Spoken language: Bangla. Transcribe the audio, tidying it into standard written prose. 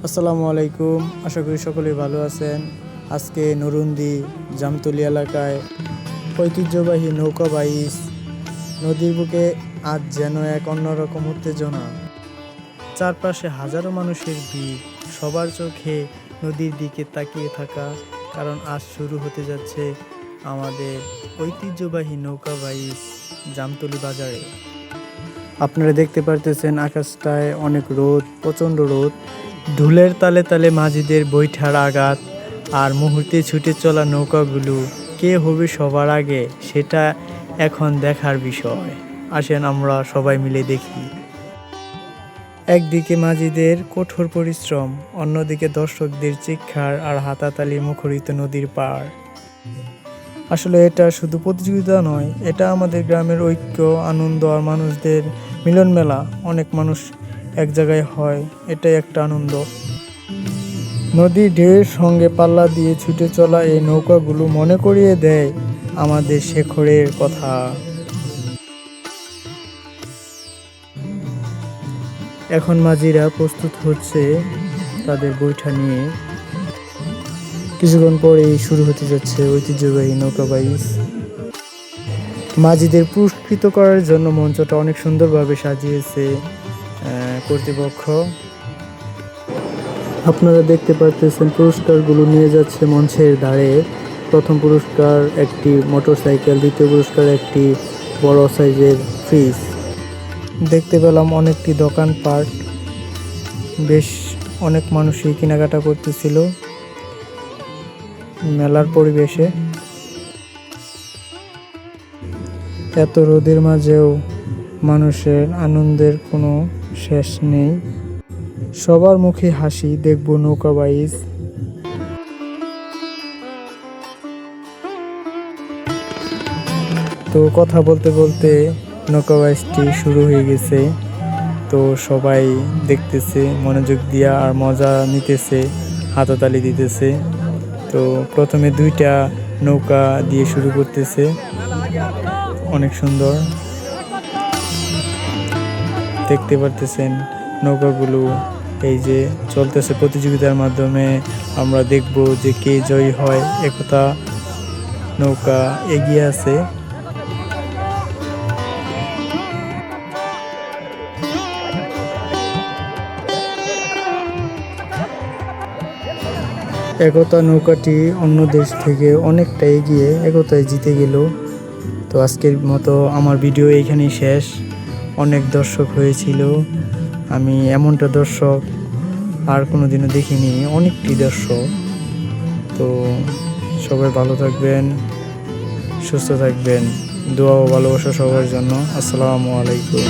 আসসালামু আলাইকুম। আশা করি সকলেই ভালো আছেন। আজকে নরুন্দি জামতলী এলাকায় ঐতিহ্যবাহী নৌকা বাইচ নদীর বুকে আজ যেন এক অন্যরকম উত্তেজনা। চারপাশে হাজারো মানুষের ভিড়, সবার চোখে নদীর দিকে তাকিয়ে থাকা, কারণ আজ শুরু হতে যাচ্ছে আমাদের ঐতিহ্যবাহী নৌকা বাইচ জামতলী বাজারে। আপনারা দেখতে পারতেছেন আকাশটায় অনেক রোদ, প্রচণ্ড রোদ। ধুলের তালে তালে মাঝিদের বৈঠার আঘাত আর মুহূর্তে ছুটে চলা নৌকাগুলো কে হবে সবার আগে, সেটা এখন দেখার বিষয়। আসেন আমরা সবাই মিলে দেখি। একদিকে মাঝিদের কঠোর পরিশ্রম, অন্যদিকে দর্শকদের চিৎকার আর হাতাতালি মুখরিত নদীর পাড়। আসলে এটা শুধু প্রতিযোগিতা নয়, এটা আমাদের গ্রামের ঐক্য, আনন্দ আর মানুষদের মিলন মেলা। অনেক মানুষ এক জায়গায় হয়, এটাই একটা আনন্দ। নদীর ঢেউয়ের সঙ্গে পাল্লা দিয়ে ছুটে চলা এই নৌকাগুলো মনে করিয়ে দেয় আমাদের শেখরের কথা। এখন মাঝিরা প্রস্তুত হচ্ছে তাদের বৈঠা নিয়ে। কিছুক্ষণ পরেই শুরু হতে যাচ্ছে ঐতিহ্যবাহী নৌকা বাইচ। মাঝিদের পুরস্কৃত করার জন্য মঞ্চটা অনেক সুন্দরভাবে সাজিয়েছে কর্তৃপক্ষ। আপনারা দেখতে পাচ্ছেন পুরস্কারগুলো নিয়ে যাচ্ছে মঞ্চের ধারে। প্রথম পুরস্কার একটি মোটরসাইকেল, দ্বিতীয় পুরস্কার একটি বড় সাইজের ফ্রিজ। দেখতে পেলাম অনেকটি দোকানপাট, বেশ অনেক মানুষই কেনাকাটা করতেছিল মেলার পরিবেশে। এত রোদের মাঝেও মানুষের আনন্দের কোনো শেষ নেই। সবার মুখে হাসি, দেখব নৌকা বাইচ। তো কথা বলতে বলতে নৌকা বাইচটি শুরু হয়ে গেছে। তো সবাই দেখতেছে মনোযোগ দিয়া আর মজা নিতেছে, হাততালি দিতেছে। তো প্রথমে দুইটা নৌকা দিয়ে শুরু করতেছে, অনেক সুন্দর দেখতে পারতেছেন নৌকাগুলো। এই যে চলতেছে প্রতিযোগিতার মাধ্যমে আমরা দেখব যে কে জয়ী হয়। একতা নৌকা এগিয়ে আছে। একতা নৌকাটি অন্য দেশ থেকে অনেকটা এগিয়ে একতায় জিতে গেল। তো আজকের মতো আমার ভিডিও এইখানেই শেষ। অনেক দর্শক হয়েছিল, আমি এমনটা দর্শক আর কোনোদিনও দেখিনি, অনেকটি দর্শক। তো সবাই ভালো থাকবেন, সুস্থ থাকবেন, দোয়া ও ভালোবাসা সবার জন্য। আসসালামু আলাইকুম।